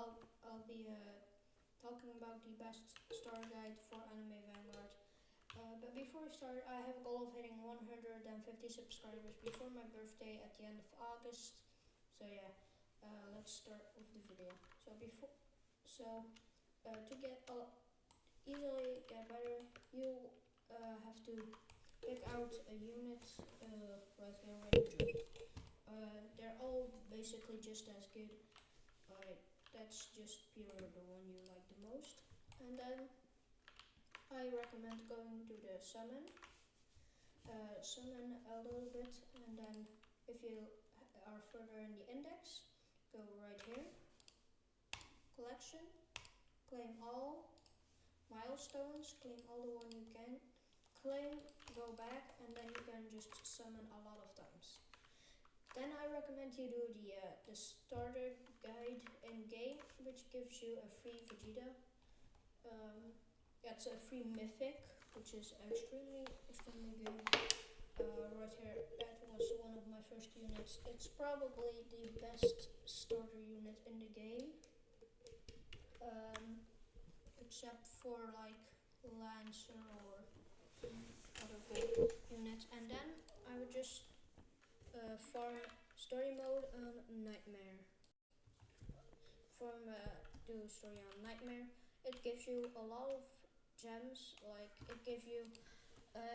I'll be talking about the best star guide for Anime Vanguard. But before we start, I have a goal of hitting 150 subscribers before my birthday at the end of August. So yeah, let's start with the video. To get easily get better, you have to pick out a unit right here in June. They're all basically just as good. That's just pure the one you like the most. And then I recommend going to the summon a little bit, and then if you are further in the index, go right here, collection, claim all, milestones, claim all the one you can, claim, go back, and then you can just summon a lot of times. Then I recommend you do the starter guide in game, which gives you a free Vegeta. It's a free mythic, which is extremely good. Right here, that was one of my first units. It's probably the best starter unit in the game, except for like Lancer or other good units. And then I would just farm story mode on Nightmare. Do story on Nightmare. It gives you a lot of gems. Like it gives you,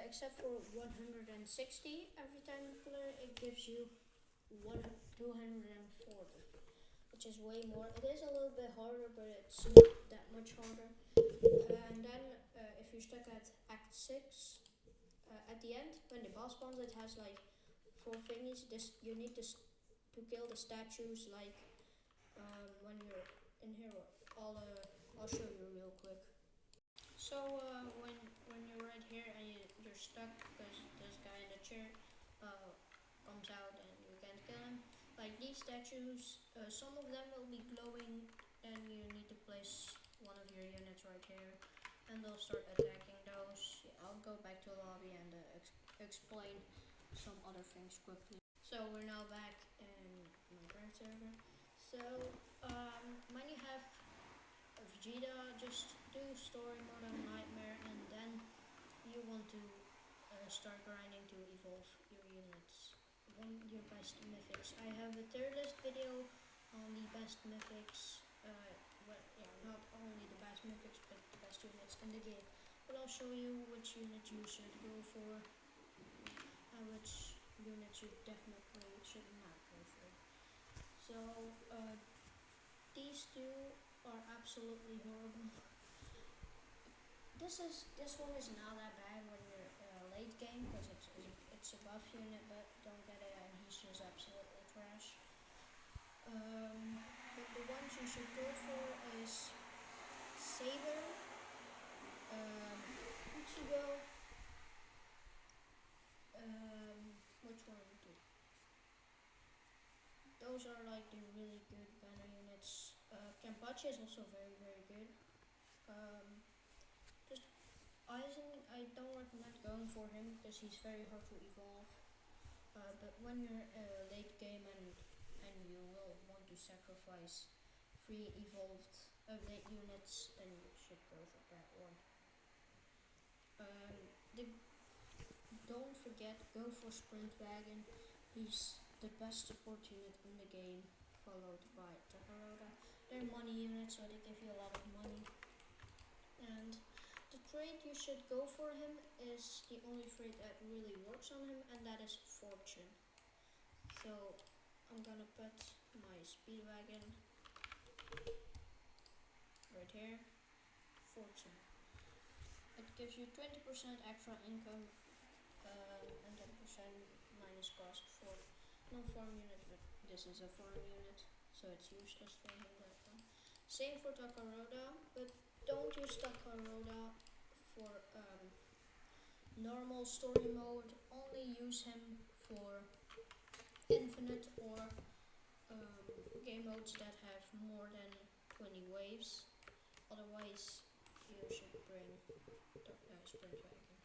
except for 160 every time you clear, it gives you 240, which is way more. It is a little bit harder, but it's not that much harder. And then if you're stuck at Act 6, at the end when the boss spawns, it has like 4 thingies. You need to kill the statues. Like when you're in here, I'll show you real quick. So when you're right here and you're stuck because this guy in the chair comes out and you can't kill him, like these statues, some of them will be glowing, and you need to place one of your units right here, and they'll start attacking those. I'll go back to the lobby and explain some other things quickly. So we're now back in Minecraft server. So when you have Vegeta, just do story mode on Nightmare, and then you want to start grinding to evolve your units. Your best mythics. I have a tier list video on the best mythics. Not only the best mythics, but the best units in the game. But I'll show you which units you should go for, and which units you definitely should not go for. So these two are absolutely horrible. This one is not that bad when you're late game, because it's a buff unit, but don't get it, and he's just absolutely trash. But the ones you should go for is Saber, Ichigo, which one? Those are like the really good banner units. Kenpachi is also very good. Just Aizen, I don't recommend going for him because he's very hard to evolve. But when you're late game and you will want to sacrifice 3 evolved late units, then you should go for that one. Don't forget, go for Sprint Wagon. He's the best support unit in the game, followed by Takaroda. They're money units, so they give you a lot of money. And the trait you should go for him is the only trait that really works on him, and that is Fortune. So I'm gonna put my Speedwagon right here, Fortune. It gives you 20% extra income and 10% minus cost for non-farm unit, but this is a farm unit, so it's useless for him, that one. Same for Takaroda, but don't use Takaroda for normal story mode. Only use him for infinite or game modes that have more than 20 waves. Otherwise, you should bring Sprint Wagon.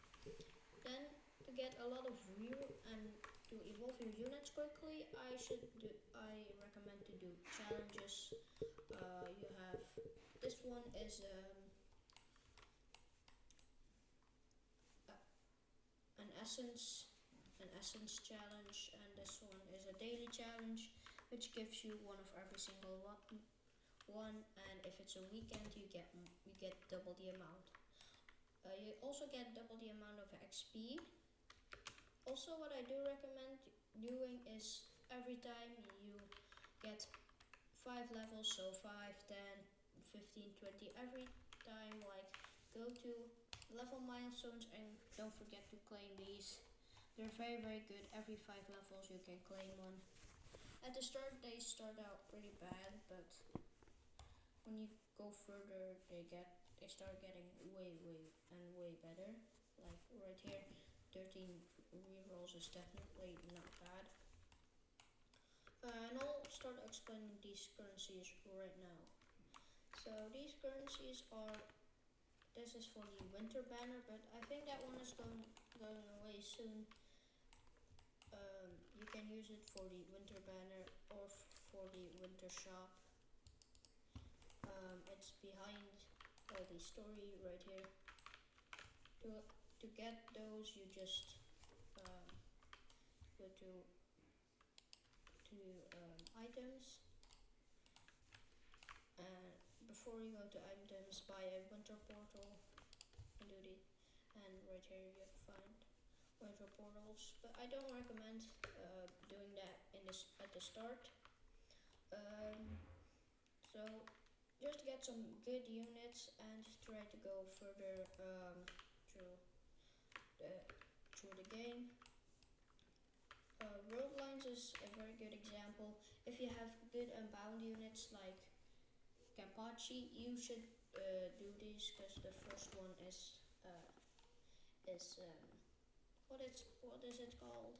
Then, to get a lot of rear and to evolve your units quickly, I recommend to do challenges. You one is an essence challenge, and this one is a daily challenge, which gives you one of every single one. And if it's a weekend, you get double the amount. You also get double the amount of XP. Also, what I do recommend doing is every time you get 5 levels, so 5, 10, 15, 20, every time, like, go to level milestones and don't forget to claim these. They're very, very good. Every 5 levels you can claim one. At the start they start out pretty bad, but when you go further they start getting way better. Like right here, 13 rerolls is definitely not bad. And I'll start explaining these currencies right now. So these currencies are, this is for the winter banner, but I think that one is going away soon. You can use it for the winter banner or for the winter shop. It's behind the story right here. To get those, you just go to items, and before you go to items, buy a winter portal and do the, and right here you find winter portals, but I don't recommend doing that at the start. So just get some good units and try to go further through the game. Road lines is a very good example. If you have good unbound units like Campachi, you should do these, because the first one is what is it called?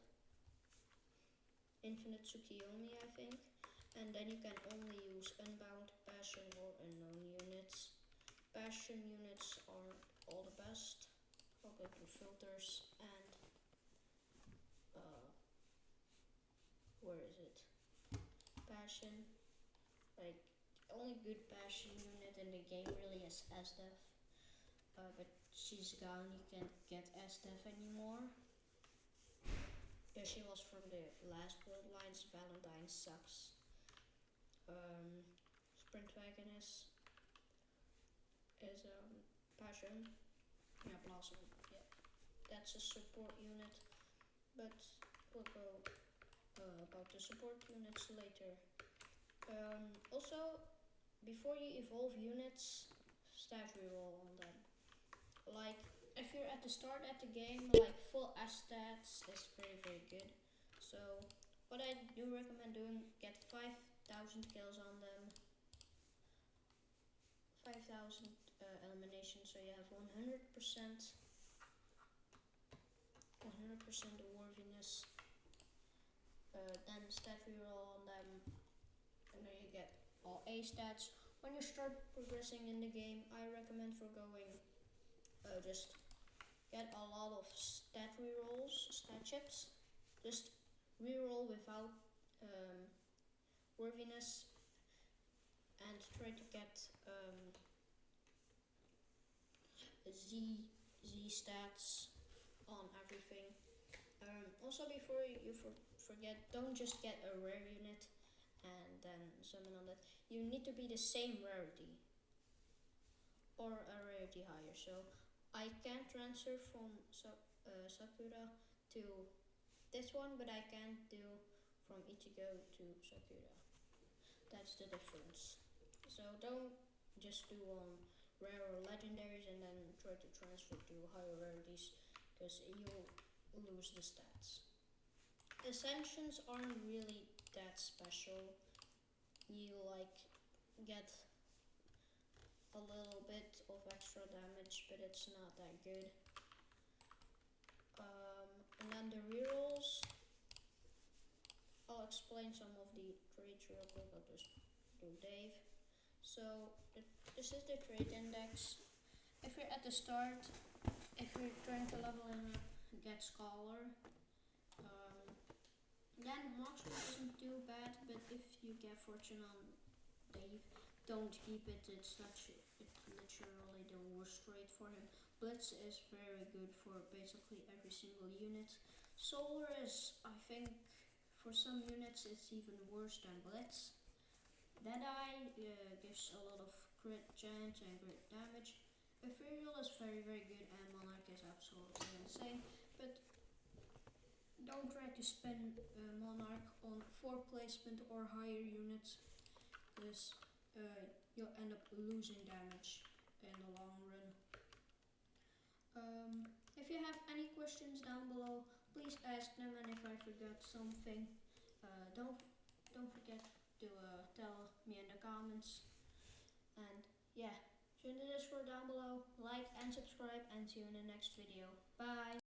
Infinite Tsukiyomi, I think. And then you can only use unbound, passion, or unknown units. Passion units are all the best. I'll go to filters and where is it? Passion. Like, only good passion unit in the game really is SDEF. But she's gone, you can't get SDEF anymore. Yeah, she was from the last World Lines. Valentine sucks. Sprint Wagon is passion. Yeah, Blossom. Yeah, that's a support unit. But we'll go about the support units later. Also, before you evolve units, stat reroll on them. Like, if you're at the start at the game, like full S stats is very, very good. So what I do recommend doing, get 5,000 kills on them, 5,000 eliminations, so you have 100% worthiness. Then stat reroll on them, and then you get all A stats. When you start progressing in the game, I recommend forgoing just get a lot of stat rerolls, stat chips. Just reroll without worthiness, and try to get Z stats on everything. Also, before you forget, don't just get a rare unit and then summon on that. You need to be the same rarity or a rarity higher. So I can transfer from Sakura to this one, but I can't do from Ichigo to Sakura. That's the difference. So don't just do rare or legendaries and then try to transfer to higher rarities, because you'll lose the stats. Ascensions aren't really that special. You like get a little bit of extra damage, but it's not that good. And then the rerolls, I'll explain some of the traits real quick. I'll just do Dave. So this is the trait index. If you're at the start, if you're trying to level him up, get Scholar. Then Marksman isn't too bad, but if you get Fortune on Dave. Don't keep it, it's literally the worst rate for him. Blitz is very good for basically every single unit. Solar is, I think, for some units it's even worse than Blitz. Deadeye gives a lot of crit chance and crit damage. Ethereal is very good and Monarch is absolutely insane, but don't try to spend Monarch on 4 placement or higher units, because you'll end up losing damage in the long run. If you have any questions down below, please ask them, and if I forgot something, don't forget to tell me in the comments. And yeah, join the Discord down below, like and subscribe, and see you in the next video. Bye!